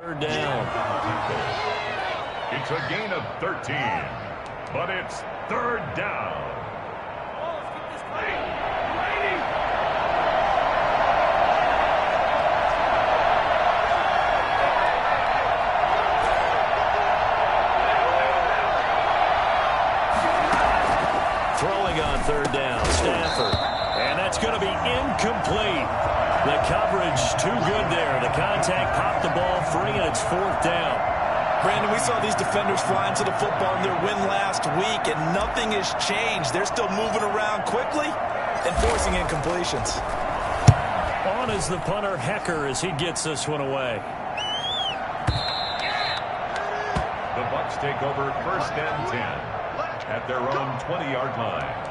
Third down. It's a gain of 13, but it's third down. Throwing on third down, Stafford. And that's going to be incomplete. The coverage too good there. The contact popped the ball free, and it's fourth down. Brandon, we saw these defenders fly into the football in their win last week, and nothing has changed. They're still moving around quickly and forcing incompletions. On is the punter, Hecker, as he gets this one away. The Bucs take over first and 10 at their own 20-yard line.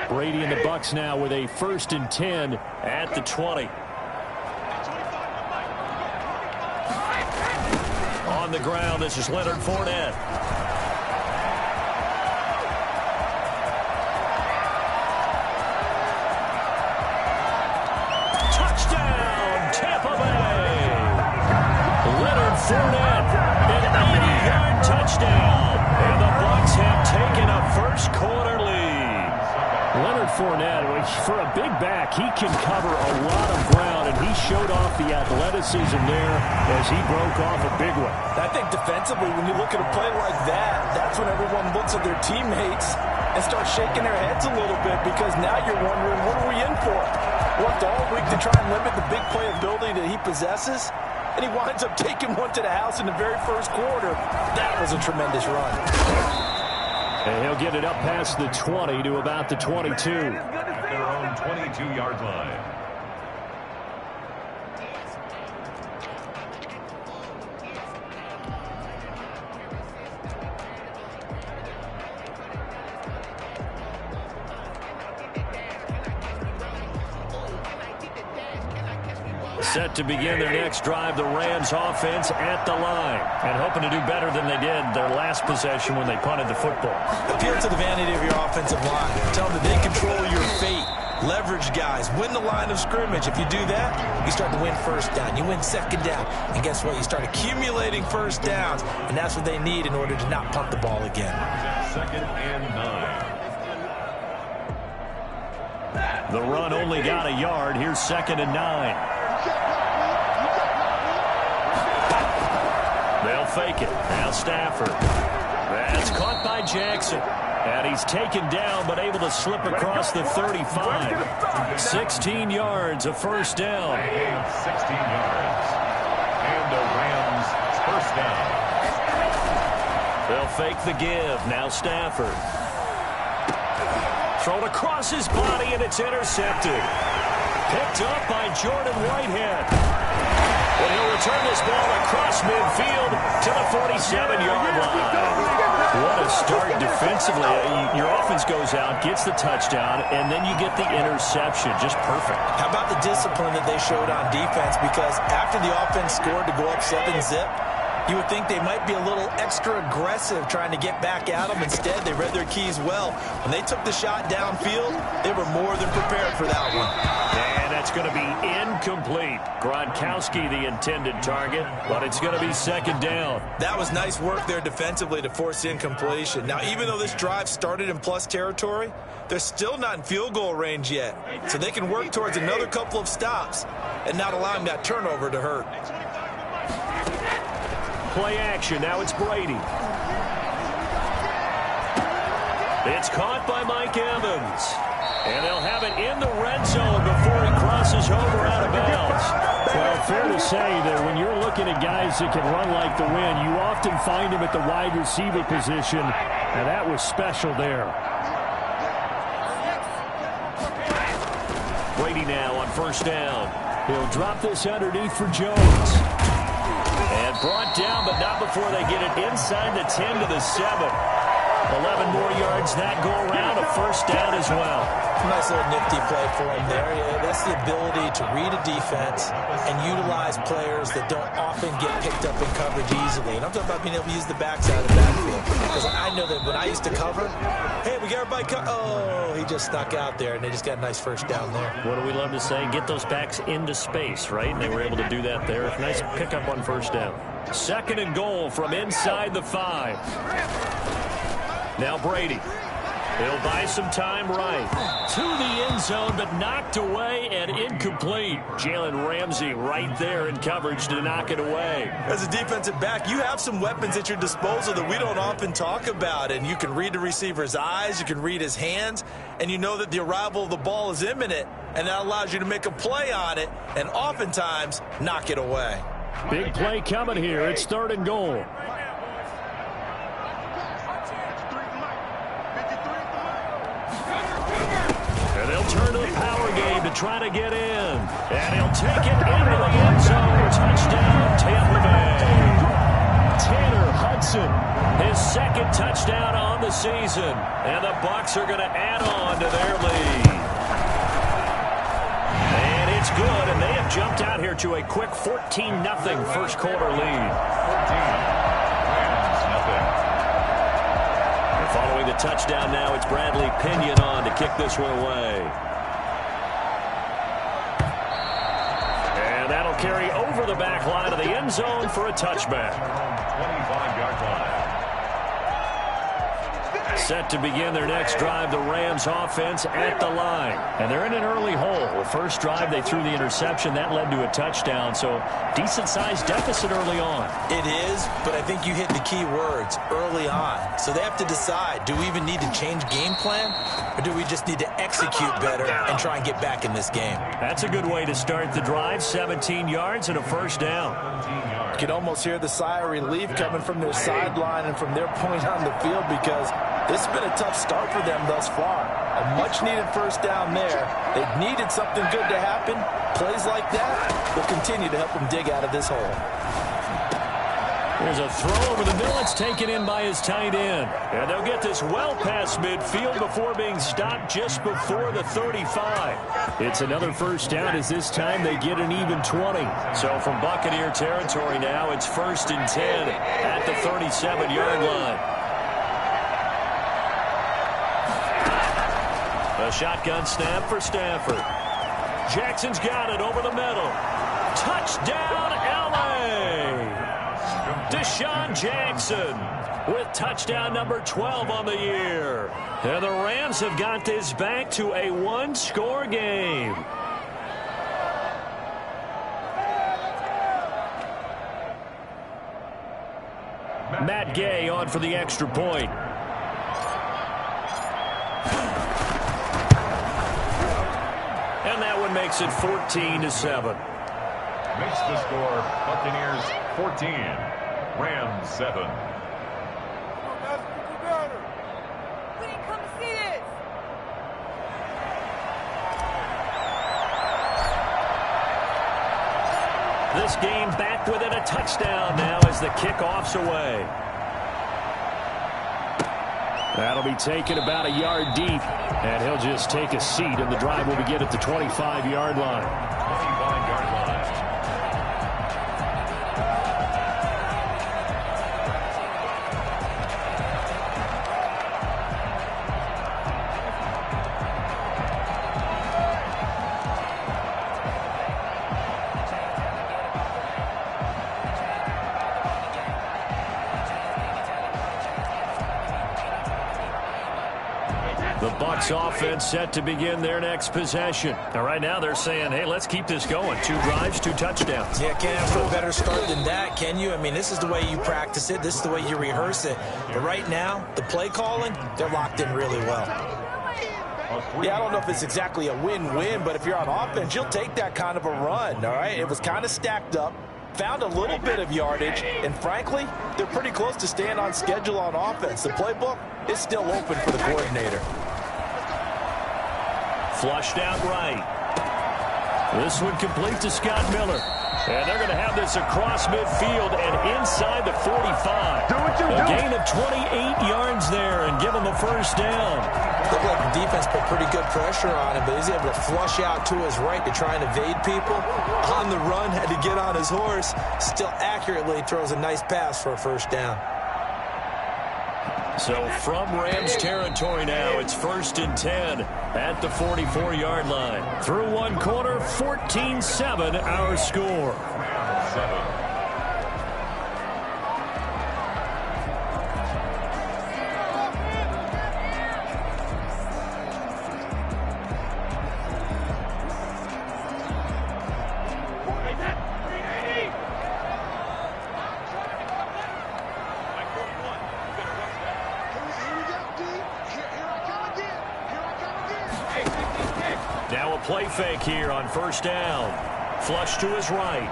Brady and the Bucs now with a first and 10 at the 20. On the ground, this is Leonard Fournette. Touchdown, Tampa Bay! Leonard Fournette, an 80-yard touchdown. And the Bucs have taken a first quarter lead. Leonard Fournette, for a big back, he can cover a lot of ground, and he showed off the athleticism there as he broke off a big one. I think defensively, when you look at a play like that, that's when everyone looks at their teammates and starts shaking their heads a little bit, because now you're wondering, what are we in for? Worked all week to try and limit the big play ability that he possesses, and he winds up taking one to the house in the very first quarter. That was a tremendous run. And he'll get it up past the 20 to about the 22. At their own 22-yard line. Set to begin their next drive, the Rams offense at the line, and hoping to do better than they did their last possession when they punted the football. Appeal to the vanity of your offensive line. Tell them that they control your fate. Leverage guys. Win the line of scrimmage. If you do that, you start to win first down. You win second down. And guess what? You start accumulating first downs, and that's what they need in order to not punt the ball again. Second and 9. The run only got a yard. Here's second and 9. They'll fake it. Now Stafford. That's caught by Jackson. And he's taken down, but able to slip across the 35. 16 yards, a first down. 16 yards. And the Rams first down. They'll fake the give. Now Stafford. Thrown across his body, and it's intercepted. Picked up by Jordan Whitehead. And he'll return this ball across midfield to the 47-yard line. What a start defensively. Your offense goes out, gets the touchdown, and then you get the interception. Just perfect. How about the discipline that they showed on defense? Because after the offense scored to go up 7-zip, you would think they might be a little extra aggressive trying to get back at them. Instead, they read their keys well. When they took the shot downfield, they were more than prepared for that one. And that's going to be incomplete. Gronkowski, the intended target, but it's going to be second down. That was nice work there defensively to force incompletion. Now, even though this drive started in plus territory, they're still not in field goal range yet. So they can work towards another couple of stops and not allowing that turnover to hurt. Play action. Now it's Brady. It's caught by Mike Evans. And they'll have it in the red zone before he crosses over out of bounds. Well, fair to say that when you're looking at guys that can run like the wind, you often find him at the wide receiver position, and that was special there. Brady now on first down. He'll drop this underneath for Jones. And brought down, but not before they get it inside the 10 to the 7. 11 more yards that go around, a first down as well. Nice little nifty play for him there. Yeah, that's the ability to read a defense and utilize players that don't often get picked up in coverage easily. And I'm talking about being able to use the backside of the backfield. Because I know that when I used to cover, hey, we got everybody oh, he just stuck out there, and they just got a nice first down there. What do we love to say? Get those backs into space, right? And they were able to do that there. Nice pickup on first down. 2nd and goal from inside the 5. Now Brady. He'll buy some time right. To the end zone, but knocked away and incomplete. Jalen Ramsey right there in coverage to knock it away. As a defensive back, you have some weapons at your disposal that we don't often talk about. And you can read the receiver's eyes, you can read his hands, and you know that the arrival of the ball is imminent. And that allows you to make a play on it and oftentimes knock it away. Big play coming here. It's 3rd and goal. Turn to the power game to try to get in. And he'll take it into the end zone. Touchdown, Tampa Bay. Tanner Hudson, his 2nd touchdown on the season. And the Bucs are going to add on to their lead. And it's good, and they have jumped out here to a quick 14-0 first quarter lead. 14, following the touchdown now, it's Bradley Pinion on to kick this one away. And that'll carry over the back line of the end zone for a touchback. 25-yard line. Set to begin their next drive, the Rams offense at the line. And they're in an early hole. First drive, they threw the interception. That led to a touchdown, so decent-sized deficit early on. It is, but I think you hit the key words, early on. So they have to decide, do we even need to change game plan, or do we just need to execute better and try and get back in this game? That's a good way to start the drive, 17 yards and a first down. You can almost hear the sigh of relief coming from their sideline and from their point on the field, because this has been a tough start for them thus far. A much-needed first down there. They've needed something good to happen. Plays like that will continue to help them dig out of this hole. There's a throw over the middle. It's taken in by his tight end. And they'll get this well past midfield before being stopped just before the 35. It's another first down as this time they get an even 20. So from Buccaneer territory now, it's 1st and 10 at the 37-yard line. A shotgun snap for Stafford. Jackson's got it over the middle. Touchdown, L.A. Deshaun Jackson with touchdown number 12 on the year. And the Rams have got this back to a one-score game. Matt Gay on for the extra point. And that one makes it 14-7. Makes the score Buccaneers 14, Rams 7. We didn't come to see this. This game back within a touchdown now as the kickoff's away. That'll be taken about a yard deep, and he'll just take a seat, and the drive will begin at the 25-yard line. 25-yard line. The Bucs offense set to begin their next possession. Now, right now they're saying, hey, let's keep this going. 2 drives, 2 touchdowns. Yeah, can't ask for a better start than that, can you? I mean, this is the way you practice it. This is the way you rehearse it. But right now, the play calling, they're locked in really well. Yeah, I don't know if it's exactly a win-win, but if you're on offense, you'll take that kind of a run, all right? It was kind of stacked up, found a little bit of yardage, and frankly, they're pretty close to staying on schedule on offense. The playbook is still open for the coordinator. Flushed out right. This one complete to Scott Miller. And they're going to have this across midfield and inside the 45. A gain of 28 yards there and give them a first down. Looked like the defense put pretty good pressure on him, but he's able to flush out to his right to try and evade people. On the run, had to get on his horse. Still accurately throws a nice pass for a first down. So from Rams territory now, it's 1st and 10 at the 44-yard line. Through one quarter, 14-7 our score. Now a play fake here on first down. Flush to his right.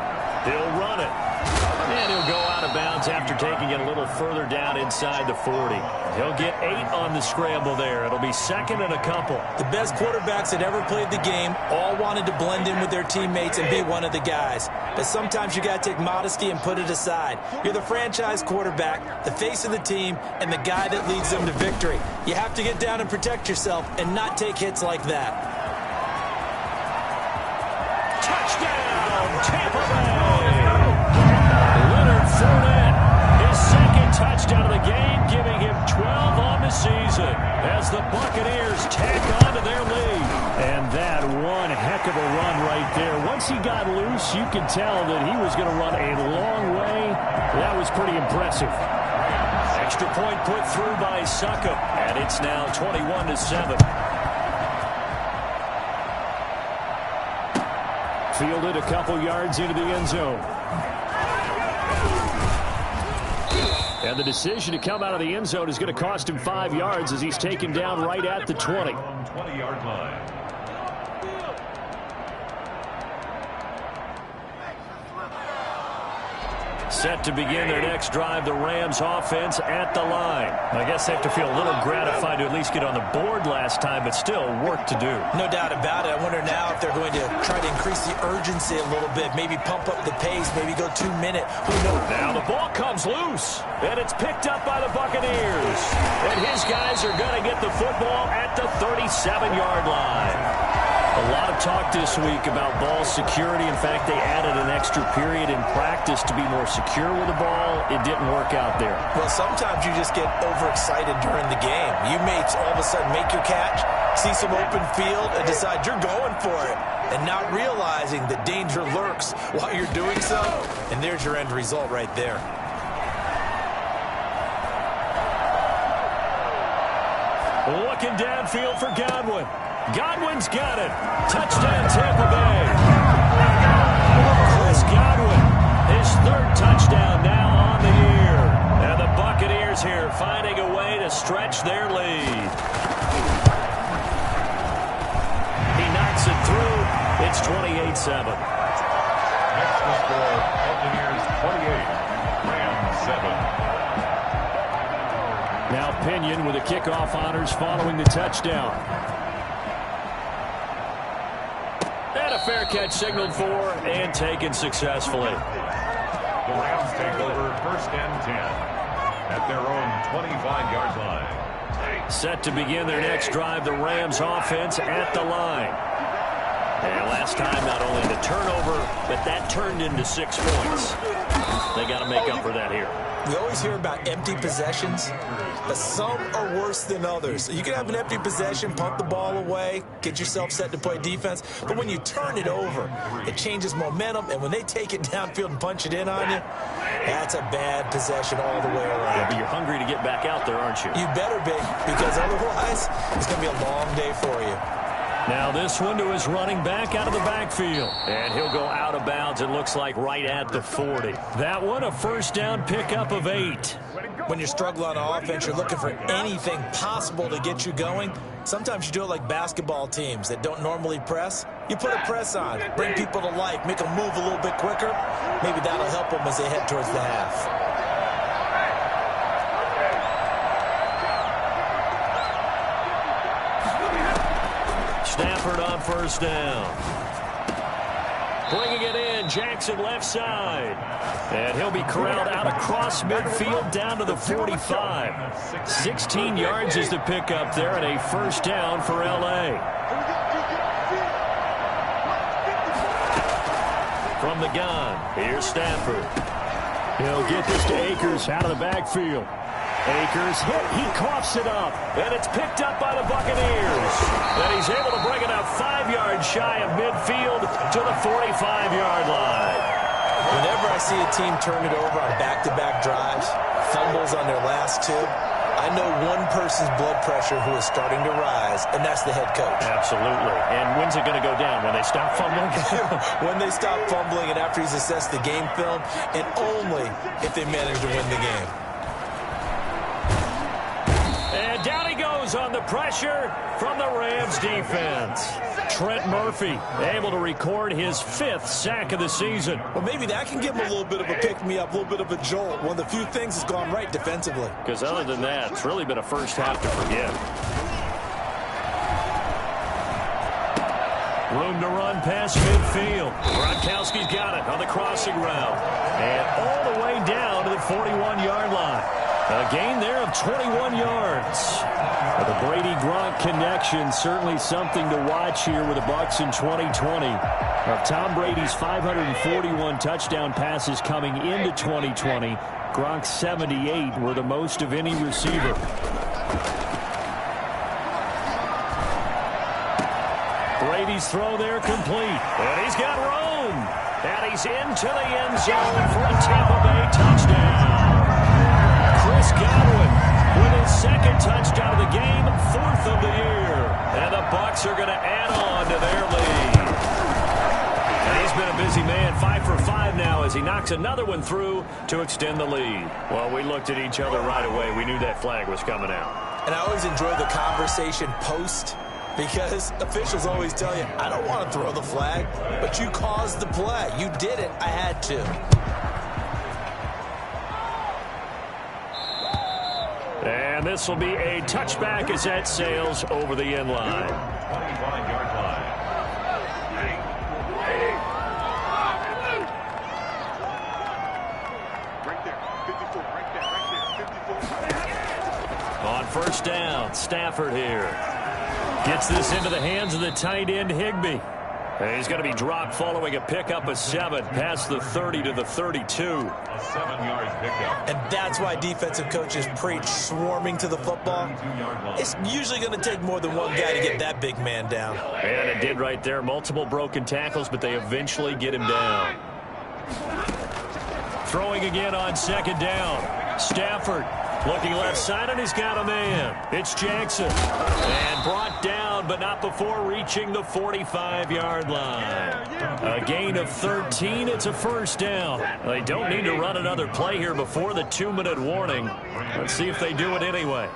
He'll run it. And he'll go out of bounds after taking it a little further down inside the 40. He'll get 8 on the scramble there. It'll be 2nd and a couple. The best quarterbacks that ever played the game all wanted to blend in with their teammates and be one of the guys. But sometimes you got to take modesty and put it aside. You're the franchise quarterback, the face of the team, and the guy that leads them to victory. You have to get down and protect yourself and not take hits like that. Touchdown, Tampa Bay! Leonard Fournette, his 2nd touchdown of the game, giving him 12 on the season as the Buccaneers tack on to their lead. And that one heck of a run right there. Once he got loose, you could tell that he was going to run a long way. That was pretty impressive. Extra point put through by Succop, and it's now 21-7. Fielded a couple yards into the end zone. And the decision to come out of the end zone is going to cost him 5 yards as he's taken down right at the 20. 20-yard line. Set to begin their next drive, the Rams offense at the line. I guess they have to feel a little gratified to at least get on the board last time, but still work to do. No doubt about it. I wonder now if they're going to try to increase the urgency a little bit, maybe pump up the pace, maybe go 2-minute. Who knows? Now the ball comes loose, and it's picked up by the Buccaneers. And his guys are going to get the football at the 37-yard line. A lot of talk this week about ball security. In fact, they added an extra period in practice to be more secure with the ball. It didn't work out there. Well, sometimes you just get overexcited during the game. You may all of a sudden make your catch, see some open field, and decide you're going for it, and not realizing the danger lurks while you're doing so. And there's your end result right there. Looking downfield for Godwin. Godwin's got it. Touchdown, Tampa Bay. Chris Godwin, his 3rd touchdown now on the year. And the Buccaneers here finding a way to stretch their lead. He knocks it through. It's 28-7. Next the score, Buccaneers 28, Rams 7. Now Pinion with the kickoff honors following the touchdown. And a fair catch signaled for and taken successfully. The Rams take over 1st and 10 at their own 25-yard line. Set to begin their next drive, the Rams offense at the line. And last time, not only the turnover, but that turned into 6 points. They got to make up for that here. We always hear about empty possessions, but some are worse than others. You can have an empty possession, punt the ball away, get yourself set to play defense, but when you turn it over, it changes momentum, and when they take it downfield and punch it in on you, that's a bad possession all the way around. Yeah, but you're hungry to get back out there, aren't you? You better be, because otherwise, it's going to be a long day for you. Now this one to his running back out of the backfield. And he'll go out of bounds, it looks like, right at the 40. That one, a first down pickup of 8. When you're struggling on offense, you're looking for anything possible to get you going. Sometimes you do it like basketball teams that don't normally press. You put a press on, bring people to life, make them move a little bit quicker. Maybe that'll help them as they head towards the half. Stafford on first down. Bringing it in, Jackson left side. And he'll be corralled out across midfield down to the 45. 16 yards is the pickup there and a first down for L.A. From the gun, here's Stafford. He'll get this to Akers out of the backfield. Akers hit, he coughs it up, and it's picked up by the Buccaneers. And he's able to bring it up 5 yards shy of midfield to the 45-yard line. Whenever I see a team turn it over on back-to-back drives, fumbles on their last two, I know one person's blood pressure who is starting to rise, and that's the head coach. Absolutely. And when's it going to go down? When they stop fumbling? When they stop fumbling and after he's assessed the game film, and only if they manage to win the game. And down he goes on the pressure from the Rams defense. Trent Murphy able to record his 5th sack of the season. Well, maybe that can give him a little bit of a pick-me-up, a little bit of a jolt. One of the few things that's gone right defensively. Because other than that, it's really been a first half to forget. Room to run past midfield. Gronkowski's got it on the crossing route. And all the way down to the 41-yard line. A gain there of 21 yards. The Brady-Gronk connection, certainly something to watch here with the Bucs in 2020. Of Tom Brady's 541 touchdown passes coming into 2020, Gronk's 78 were the most of any receiver. Brady's throw there complete. And he's got room. And he's into the end zone for a Tampa Bay touchdown. Chris Godwin with his 2nd touchdown of the game, 4th of the year. And the Bucs are going to add on to their lead. And he's been a busy man, 5 for 5 now as he knocks another one through to extend the lead. Well, we looked at each other right away. We knew that flag was coming out. And I always enjoy the conversation post, because officials always tell you, I don't want to throw the flag, but you caused the play. You did it. I had to. And this will be a touchback as that sails over the end line. 25-yard line. Right there. 54. Right there. 54. On first down, Stafford here. Gets this into the hands of the tight end, Higbee. And he's going to be dropped following a pickup of 7 past the 30 to the 32. A 7-yard pickup. And that's why defensive coaches preach swarming to the football. It's usually going to take more than one guy to get that big man down. And it did right there. Multiple broken tackles, but they eventually get him down. Throwing again on 2nd down. Stafford looking left side, and he's got a man. It's Jackson. And brought down, but not before reaching the 45-yard line. A gain of 13. It's a first down. They don't need to run another play here before the 2-minute warning. Let's see if they do it anyway.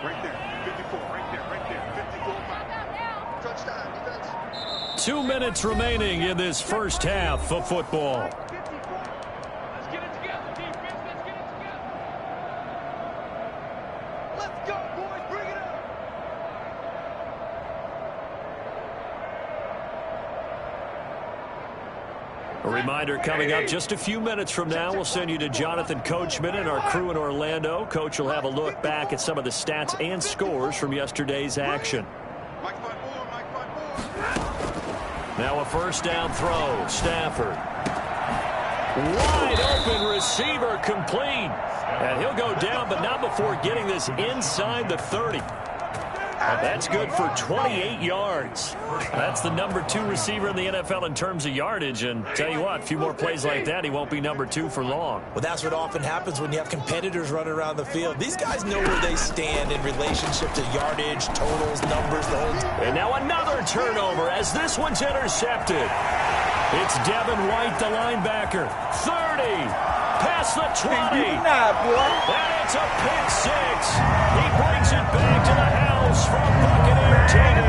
Right there. 54. Right there. 54. Touchdown defense. 2 minutes remaining in this first half of football. Let's get it together, defense. Let's get it together. Let's go, boys. Bring it up. A reminder coming up just a few minutes from now. We'll send you to Jonathan Coachman and our crew in Orlando. Coach will have a look back at some of the stats and scores from yesterday's action. Mike 5-4. Now a first down throw. Stafford. Wide open receiver complete. And he'll go down, but not before getting this inside the 30. That's good for 28 yards. That's the number 2 receiver in the NFL in terms of yardage. And tell you what, a few more plays like that, he won't be number 2 for long. Well, that's what often happens when you have competitors running around the field. These guys know where they stand in relationship to yardage, totals, numbers, the whole time. And now another turnover as this one's intercepted. It's Devin White, the linebacker. 30. Past the 20. And it's a pick 6. He brings it back to the house from Buccaneer TD.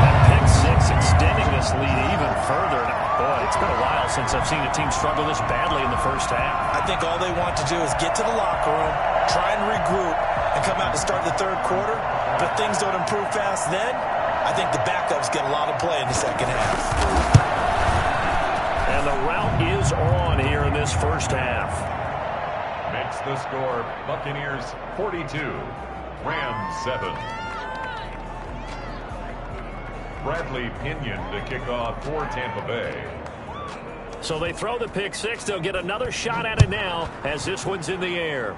That pick 6 extending this lead even further. Boy, it's been a while since I've seen a team struggle this badly in the first half. I think all they want to do is get to the locker room, try and regroup, and come out to start the third quarter, but things don't improve fast then, I think the backups get a lot of play in the second half. And the rout is on here in this first half. Makes the score Buccaneers 42, Rams 7. Bradley Pinion to kick off for Tampa Bay. So they throw the pick six. They'll get another shot at it now as this one's in the air.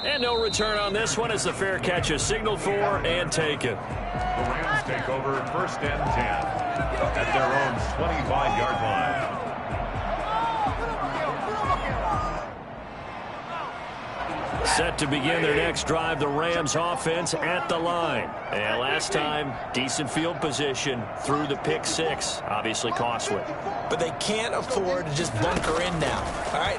And no return on this one as the fair catch is signaled for and taken. The Rams take over first and 10 at their own 25-yard line. Set to begin their next drive, the Rams offense at the line. And last time, decent field position through the pick six. Obviously costly. But they can't afford to just bunker in now. All right,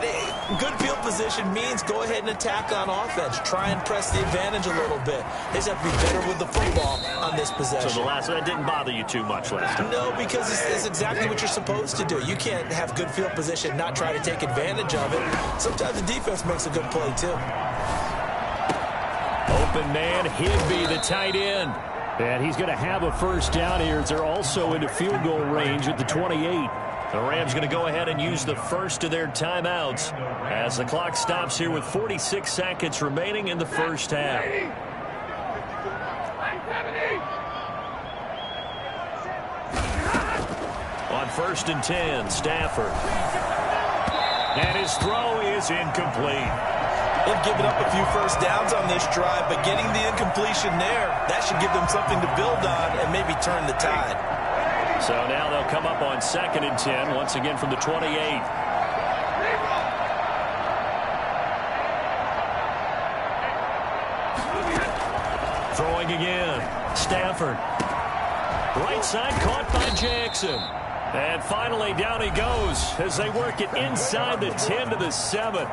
good field position means go ahead and attack on offense. Try and press the advantage a little bit. They just have to be better with the football on this possession. So that didn't bother you too much last time? No, because it's exactly what you're supposed to do. You can't have good field position, not try to take advantage of it. Sometimes the defense makes a good play, too. Open man, Higbee, the tight end. And he's going to have a first down here as they're also into field goal range at the 28. The Rams going to go ahead and use the first of their timeouts as the clock stops here with 46 seconds remaining in the first half. On first and 10, Stafford. And his throw is incomplete. They've given up a few first downs on this drive, but getting the incompletion there, that should give them something to build on and maybe turn the tide. So now they'll come up on second and 10, once again from the 28. Throwing again, Stafford. Right side caught by Jackson. And finally down he goes as they work it inside the 10 to the 7.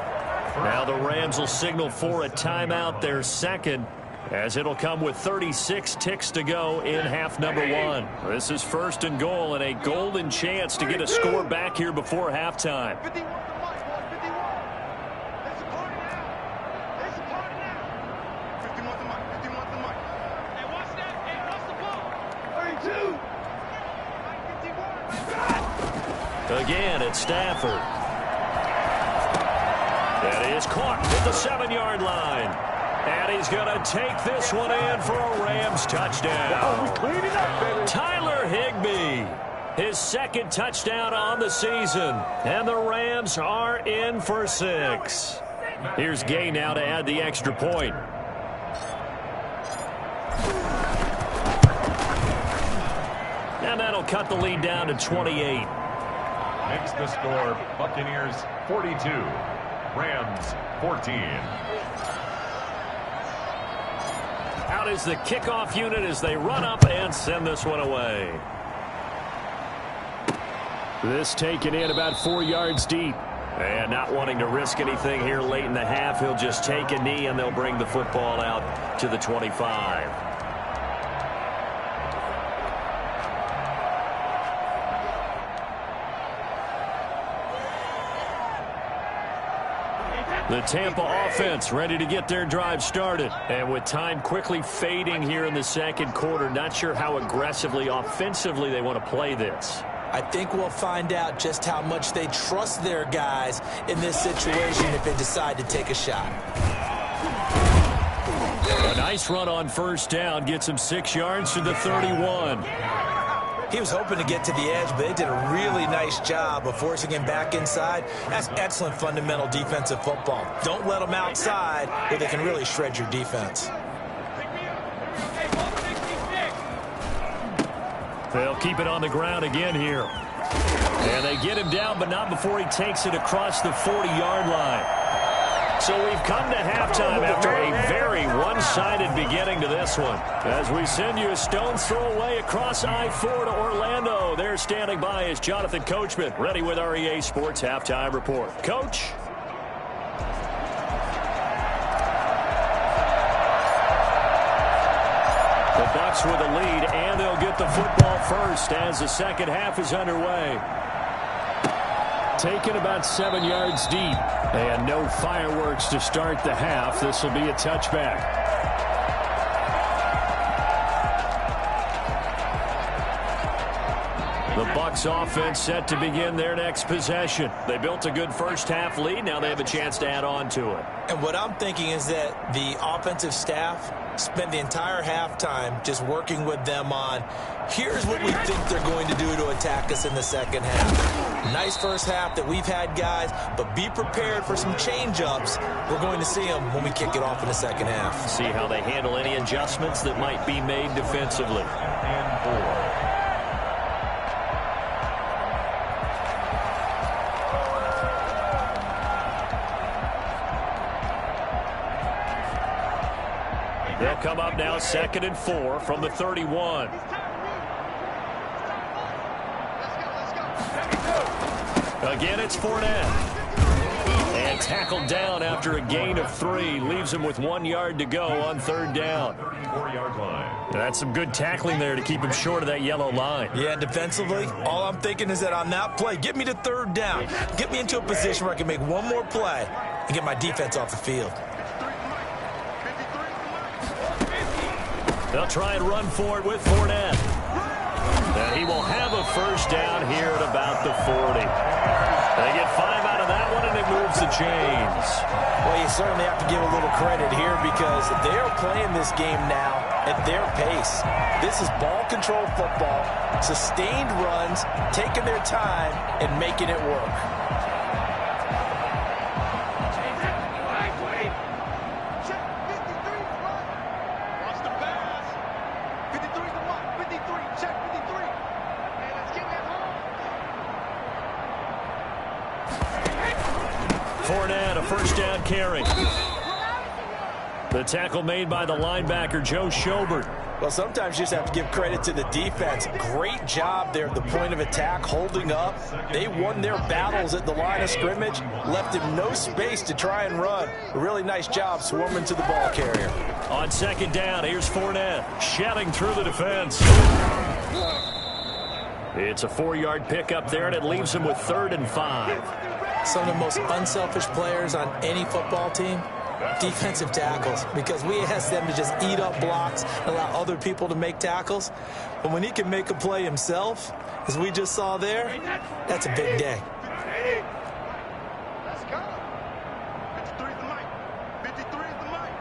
Now the Rams will signal for a timeout, their second, as it'll come with 36 ticks to go in half number one. This is first and goal and a golden chance to get a score back here before halftime. 51 the mic, 51. Let's support it now. Let's support it now. 51 the mic, 51 the mic. Hey, watch that. Hey, watch the ball. 32. Again, it's Stafford. That is caught at the 7-yard line. And he's going to take this one in for a Rams touchdown. Tyler Higbee, his second touchdown on the season. And the Rams are in for 6. Here's Gay now to add the extra point. And that'll cut the lead down to 28. Makes the score Buccaneers 42, Rams 14. Out is the kickoff unit as they run up and send this one away. This taken in about 4 yards deep. And not wanting to risk anything here late in the half, he'll just take a knee and they'll bring the football out to the 25. The Tampa offense ready to get their drive started. And with time quickly fading here in the second quarter, not sure how aggressively, offensively they want to play this. I think we'll find out just how much they trust their guys in this situation if they decide to take a shot. A nice run on first down gets him 6 yards to the 31. He was hoping to get to the edge, but they did a really nice job of forcing him back inside. That's excellent fundamental defensive football. Don't let them outside where they can really shred your defense. They'll keep it on the ground again here. And they get him down, but not before he takes it across the 40-yard line. So we've come to halftime after a very one-sided beginning to this one. As we send you a stone's throw away across I-4 to Orlando. There standing by is Jonathan Coachman, ready with our EA Sports Halftime Report. Coach? The Bucs with a lead, and they'll get the football first as the second half is underway. taken about 7 yards deep. And no fireworks to start the half. This will be a touchback. The Bucs offense set to begin their next possession. They built a good first-half lead. Now they have a chance to add on to it. And what I'm thinking is that the offensive staff spend the entire halftime just working with them on, here's what we think they're going to do to attack us in the second half. Nice first half that we've had, guys, but be prepared for some change-ups. We're going to see them when we kick it off in the second half. See how they handle any adjustments that might be made defensively. And 4. They'll come up now 2nd and 4 from the 31. Again, it's Fournette. And tackled down after a gain of 3. Leaves him with 1 yard to go on 3rd down. 34-yard line. That's some good tackling there to keep him short of that yellow line. Yeah, defensively, all I'm thinking is that on that play, get me to 3rd down. Get me into a position where I can make one more play and get my defense off the field. They'll try and run for it with Fournette. And he will have a first down here at about the 40. They get 5 out of that one, and it moves the chains. Well, you certainly have to give a little credit here because they're playing this game now at their pace. This is ball control football, sustained runs, taking their time, and making it work. Fournette, a first down carry. The tackle made by the linebacker, Joe Schobert. Well, sometimes you just have to give credit to the defense. Great job there at the point of attack, holding up. They won their battles at the line of scrimmage, left him no space to try and run. A really nice job swarming to the ball carrier. On 2nd down, here's Fournette, shouting through the defense. It's a 4-yard pickup there, and it leaves him with 3rd and 5. Some of the most unselfish players on any football team, defensive tackles, because we ask them to just eat up blocks and allow other people to make tackles. But when he can make a play himself, as we just saw there, that's a big day. Let's go. 53 is the mic. 53 is the mic.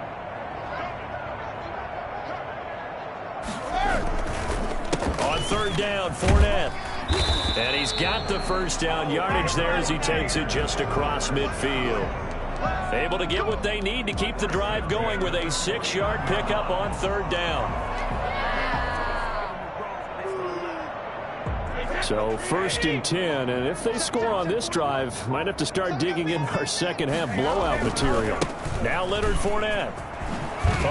On 3rd down, Fournette. And he's got the first down yardage there as he takes it just across midfield. Able to get what they need to keep the drive going with a 6-yard pickup on 3rd down. So 1st and 10, and if they score on this drive, might have to start digging in our second half blowout material. Now Leonard Fournette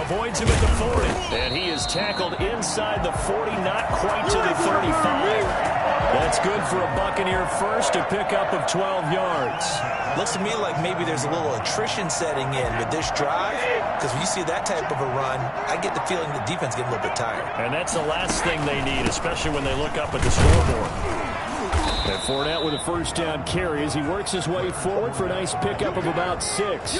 avoids him at the 40, and he is tackled inside the 40, not quite to the 35. That's good for a Buccaneer first, a pickup of 12 yards. Looks to me like maybe there's a little attrition setting in with this drive, because when you see that type of a run, I get the feeling the defense getting a little bit tired. And that's the last thing they need, especially when they look up at the scoreboard. And Fournette with a first down carry as he works his way forward for a nice pickup of about 6.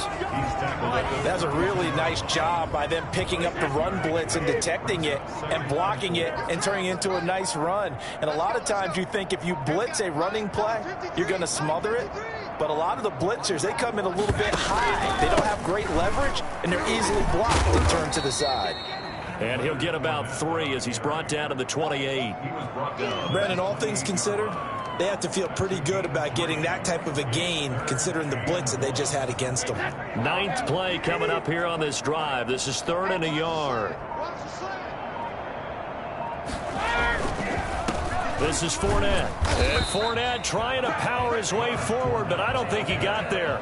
That's a really nice job by them picking up the run blitz and detecting it and blocking it and turning it into a nice run. And a lot of times you think if you blitz a running play, you're going to smother it. But a lot of the blitzers, they come in a little bit high. They don't have great leverage, and they're easily blocked and turned to the side. And he'll get about 3 as he's brought down to the 28. Brandon, all things considered, they have to feel pretty good about getting that type of a gain considering the blitz that they just had against them. 9th play coming up here on this drive. This is 3rd and a yard. This is Fournette. And Fournette trying to power his way forward, but I don't think he got there.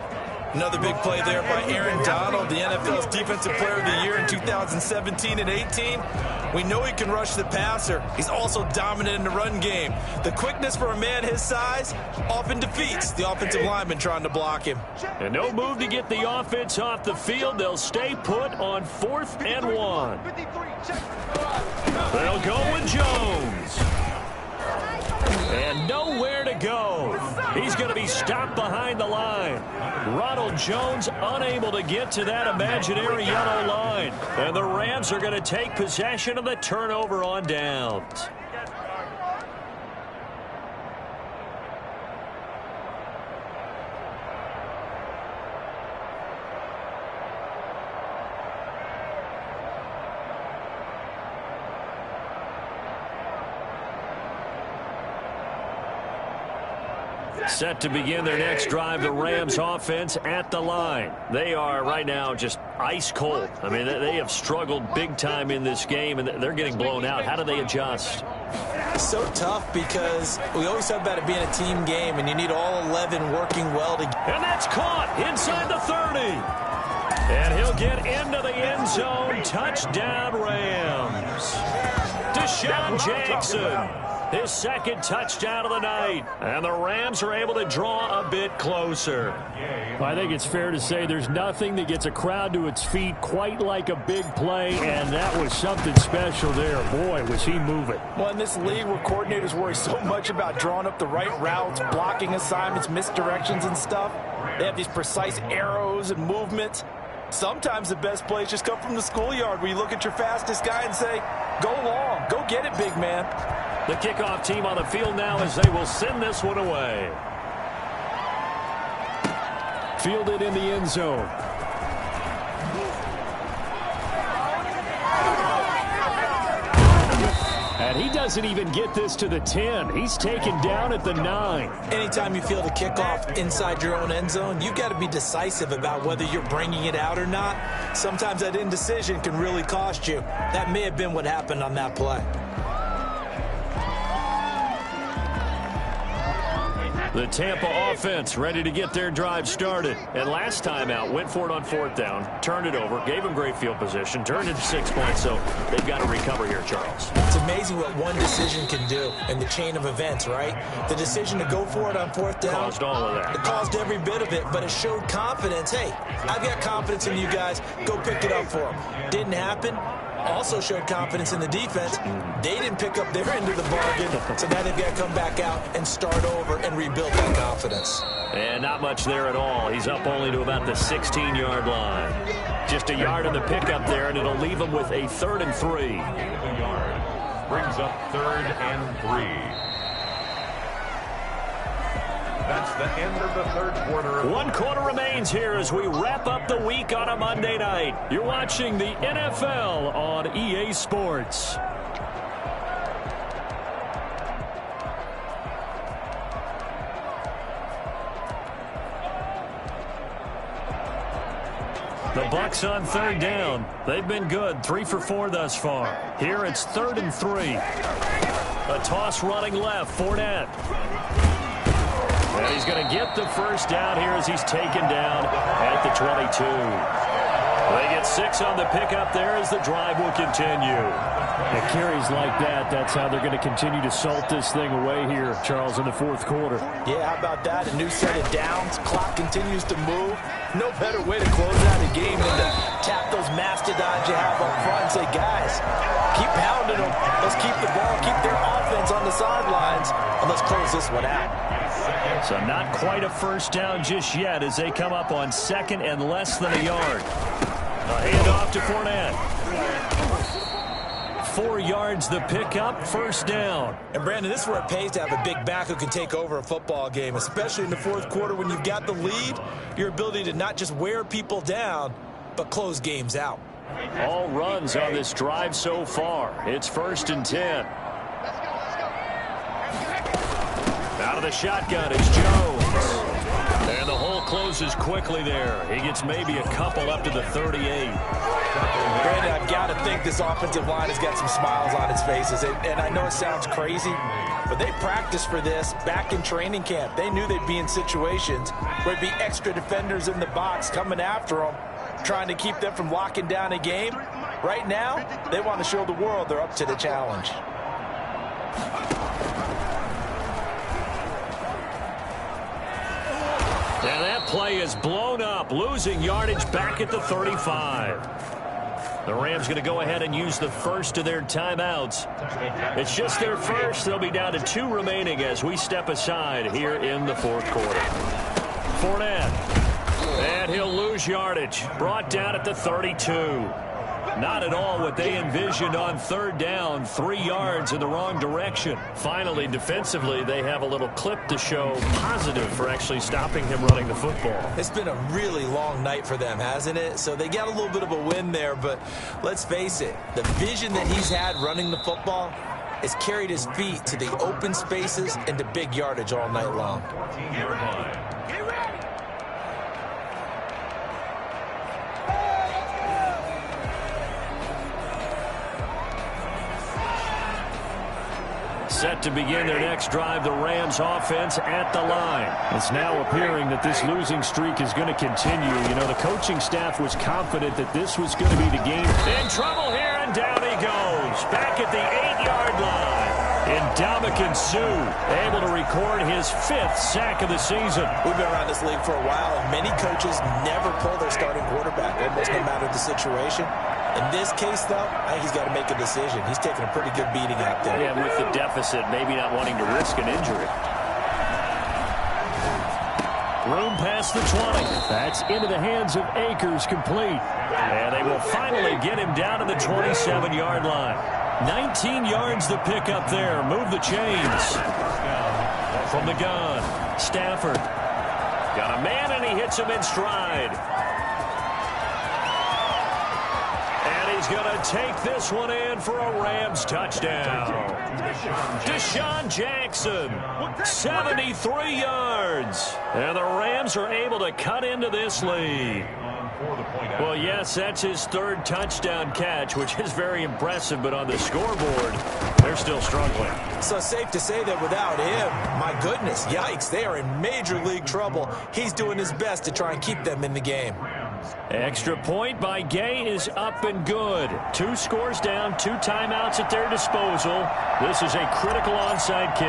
Another big play there by Aaron Donald, the NFL's Defensive Player of the Year in 2017 and 18. We know he can rush the passer. He's also dominant in the run game. The quickness for a man his size often defeats the offensive lineman trying to block him. And no move to get the offense off the field. They'll stay put on 4th and 1. They'll go with Jones. And nowhere to go. He's going to be stopped behind the line. Ronald Jones unable to get to that imaginary yellow line. And the Rams are going to take possession of the turnover on downs. Set to begin their next drive, the Rams offense at the line. They are right now just ice cold. I mean, they have struggled big time in this game, and they're getting blown out. How do they adjust? It's so tough because we always talk about it being a team game, and you need all 11 working well together. And that's caught inside the 30. And he'll get into the end zone. Touchdown, Rams. Deshaun Jackson. His second touchdown of the night. And the Rams are able to draw a bit closer. I think it's fair to say there's nothing that gets a crowd to its feet quite like a big play, and that was something special there. Boy, was he moving. Well, in this league where coordinators worry so much about drawing up the right routes, blocking assignments, misdirections and stuff, they have these precise arrows and movements. Sometimes the best plays just come from the schoolyard where you look at your fastest guy and say, go long, go get it, big man. The kickoff team on the field now as they will send this one away. Fielded in the end zone. And he doesn't even get this to the 10. He's taken down at the 9. Anytime you field a kickoff inside your own end zone, you've got to be decisive about whether you're bringing it out or not. Sometimes that indecision can really cost you. That may have been what happened on that play. The Tampa offense ready to get their drive started. And last time out, went for it on fourth down, turned it over, gave them great field position, turned it to 6 points, so they've got to recover here, Charles. It's amazing what one decision can do in the chain of events, right? The decision to go for it on fourth down. Caused all of that. It caused every bit of it, but it showed confidence. Hey, I've got confidence in you guys. Go pick it up for them. Didn't happen. Also showed confidence in the defense. They didn't pick up their end of the bargain, so now they've got to come back out and start over and rebuild that confidence. And not much there at all. He's up only to about the 16-yard line. Just a yard on the pickup there, and it'll leave him with a 3rd and 3. Brings up 3rd and 3. That's the end of the third quarter. One quarter remains here as we wrap up the week on a Monday night. You're watching the NFL on EA Sports. The Bucks on 3rd down. They've been good, 3 for 4 thus far. Here it's 3rd and 3. A toss running left, Fournette. And he's going to get the first down here as he's taken down at the 22. They get 6 on the pickup there as the drive will continue. It carries like that. That's how they're going to continue to salt this thing away here, Charles, in the fourth quarter. Yeah, how about that? A new set of downs. Clock continues to move. No better way to close out a game than to tap those mastodons you have up front and say, guys, keep pounding them. Let's keep the ball, keep their offense on the sidelines, and let's close this one out. So not quite a first down just yet as they come up on 2nd and less than a yard. A handoff to Fournette. 4 yards the pickup, first down. And Brandon, this is where it pays to have a big back who can take over a football game, especially in the fourth quarter when you've got the lead. Your ability to not just wear people down, but close games out. All runs on this drive so far. It's 1st and 10. Out of the shotgun, it's Jones. And the hole closes quickly there. He gets maybe a couple up to the 38. Brandon, I've got to think this offensive line has got some smiles on its faces. And I know it sounds crazy, but they practiced for this back in training camp. They knew they'd be in situations where there'd be extra defenders in the box coming after them, trying to keep them from locking down a game. Right now, they want to show the world they're up to the challenge. And that play is blown up, losing yardage back at the 35. The Rams going to go ahead and use the first of their timeouts. It's just their first. They'll be down to 2 remaining as we step aside here in the fourth quarter. Fournette. And he'll lose yardage. Brought down at the 32. Not at all what they envisioned on third down. 3 yards in the wrong direction. Finally, defensively, they have a little clip to show positive for actually stopping him running the football. It's been a really long night for them, hasn't it? So they got a little bit of a win there, but let's face it, the vision that he's had running the football has carried his feet to the open spaces and to big yardage all night long. 14-yard line. Set to begin their next drive, the Rams offense at the line. It's now appearing that this losing streak is going to continue. You know, the coaching staff was confident that this was going to be the game. In trouble here, and down he goes. Back at the 8-yard line. Ndamukong Suh able to record his 5th sack of the season. We've been around this league for a while, and many coaches never pull their starting quarterback, almost no matter the situation. In this case, though, I think he's got to make a decision. He's taking a pretty good beating out there. Yeah, with the deficit, maybe not wanting to risk an injury. Room past the 20. That's into the hands of Akers, complete. And they will finally get him down to the 27-yard line. 19 yards to pick up there. Move the chains. From the gun, Stafford. Got a man, and he hits him in stride. He's going to take this one in for a Rams touchdown. Deshaun Jackson, 73 yards. And the Rams are able to cut into this lead. Well, yes, that's his 3rd touchdown catch, which is very impressive, but on the scoreboard, they're still struggling. So safe to say that without him, my goodness, yikes, they are in major league trouble. He's doing his best to try and keep them in the game. Extra point by Gay is up and good. 2 scores down, 2 timeouts at their disposal. This is a critical onside kick.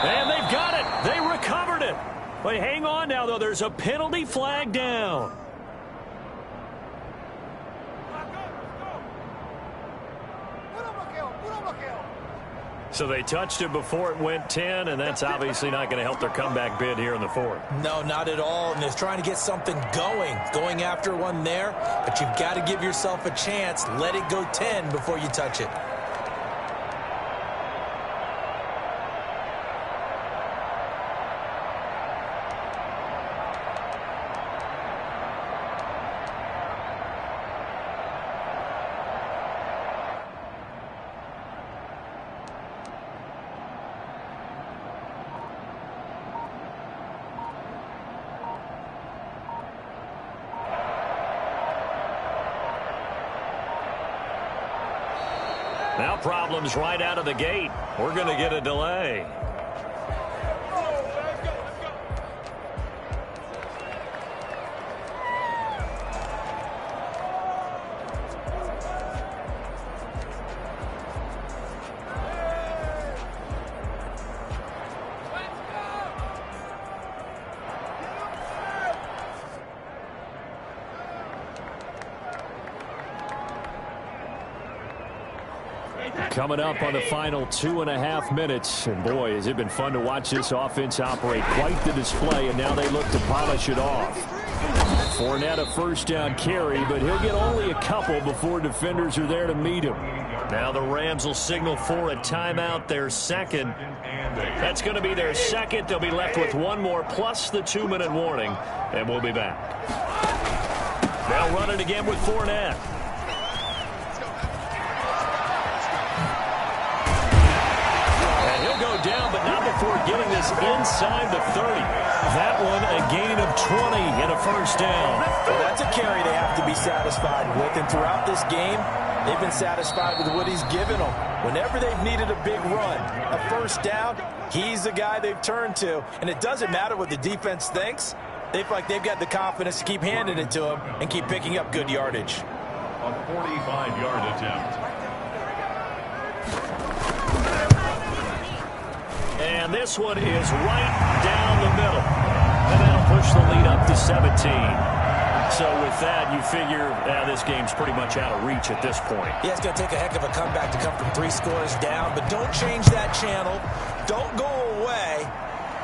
And they've got it. They recovered it. But hang on now, though. There's a penalty flag down. So they touched it before it went 10, and that's obviously not going to help their comeback bid here in the 4th. No, not at all. And they're trying to get something going after one there. But you've got to give yourself a chance. Let it go 10 before you touch it. Now problems right out of the gate. We're going to get a delay. Coming up on the final 2.5 minutes. And boy, has it been fun to watch this offense operate. Quite the display, and now they look to polish it off. Fournette a 1st down carry, but he'll get only a couple before defenders are there to meet him. Now the Rams will signal for a timeout, their 2nd. That's going to be their 2nd. They'll be left with 1 more plus the 2-minute warning, and we'll be back. They'll run it again with Fournette. Down, but not before getting this inside the 30. That one a gain of 20 and a 1st down. Well, that's a carry they have to be satisfied with. And throughout this game, they've been satisfied with what he's given them. Whenever they've needed a big run, a 1st down, he's the guy they've turned to. And it doesn't matter what the defense thinks. They feel like they've got the confidence to keep handing it to him and keep picking up good yardage. A 45-yard attempt. And this one is right down the middle. And that'll push the lead up to 17. So with that, you figure this game's pretty much out of reach at this point. Yeah, it's going to take a heck of a comeback to come from 3 scores down, but don't change that channel. Don't go away.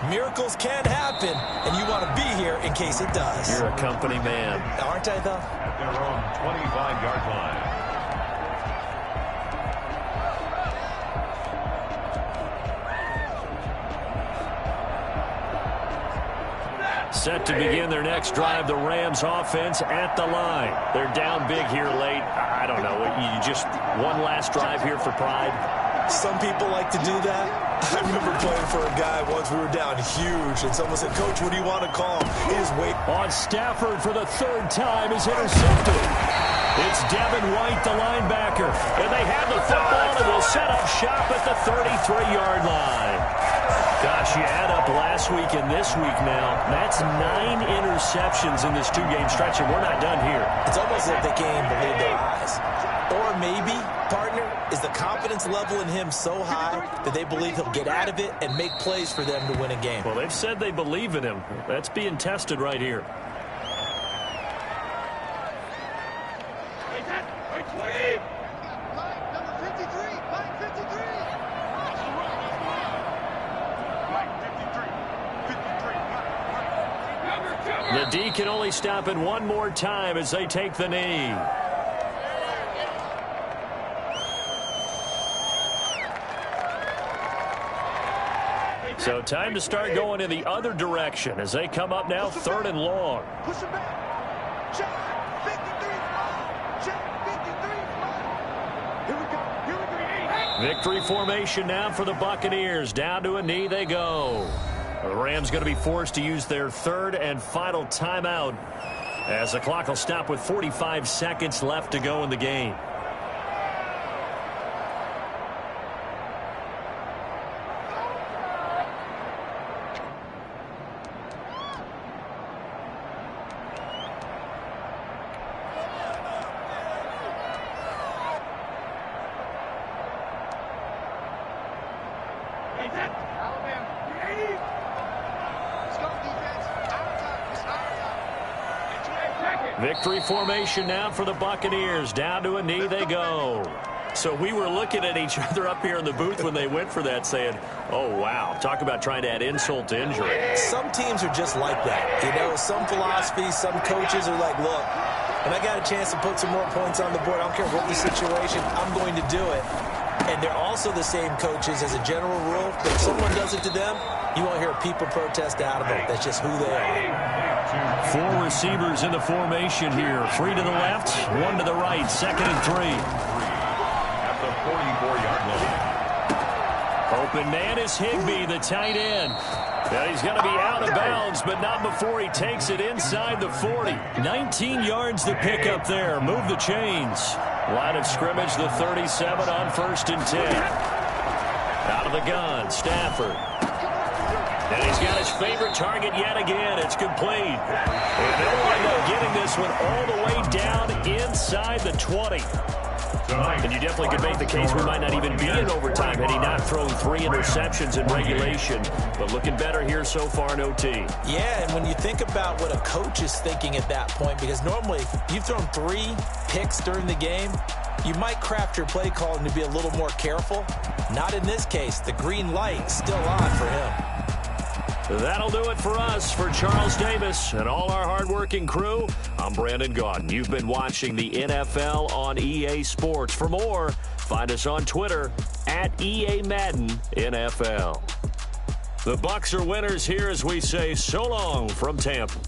Miracles can happen, and you want to be here in case it does. You're a company man. Aren't I, though? At their own 25-yard line. Set to begin their next drive, the Rams offense at the line. They're down big here late. I don't know. You just one last drive here for pride? Some people like to do that. I remember playing for a guy once. We were down huge, and someone said, "Coach, what do you want to call him?" He just wait. On Stafford for the 3rd time is intercepted. It's Devin White, the linebacker. And they have the football and will set up shop at the 33-yard line. Gosh, you add up last week and this week now. That's 9 interceptions in this 2-game stretch, and we're not done here. It's almost like they can't even believe their eyes. Or maybe, partner, is the confidence level in him so high that they believe he'll get out of it and make plays for them to win a game. Well, they've said they believe in him. That's being tested right here. The D can only stop it one more time as they take the knee. So time to start going in the other direction as they come up now 3rd and long. Push him back. Check. 53. Check. 53. Here we go. Victory formation now for the Buccaneers. Down to a knee they go. The Rams going to be forced to use their 3rd and final timeout as the clock will stop with 45 seconds left to go in the game. Victory formation now for the Buccaneers. Down to a knee they go. So we were looking at each other up here in the booth when they went for that saying, oh, wow, talk about trying to add insult to injury. Some teams are just like that. You know, some philosophies, some coaches are like, look, when I got a chance to put some more points on the board, I don't care what the situation, I'm going to do it. And they're also the same coaches as a general rule, but if someone does it to them, you won't hear people protest out of it. That's just who they are. 4 receivers in the formation here. 3 to the left, 1 to the right. 2nd and 3. At the 44-yard line. Open man is Higbee, the tight end. And he's going to be out of bounds, but not before he takes it inside the 40. 19 yards to pick up there. Move the chains. Line of scrimmage, the 37 on 1st and 10. Out of the gun, Stafford. And he's got his favorite target yet again. It's complete. And they'll wind up getting this one all the way down inside the 20. And you definitely could make the case we might not even be in overtime had he not thrown 3 interceptions in regulation. But looking better here so far in OT. Yeah, and when you think about what a coach is thinking at that point, because normally you've thrown 3 picks during the game, you might craft your play calling to be a little more careful. Not in this case. The green light still on for him. That'll do it for us. For Charles Davis and all our hardworking crew, I'm Brandon Gaudin. You've been watching the NFL on EA Sports. For more, find us on Twitter at EA Madden NFL. The Bucs are winners here as we say so long from Tampa.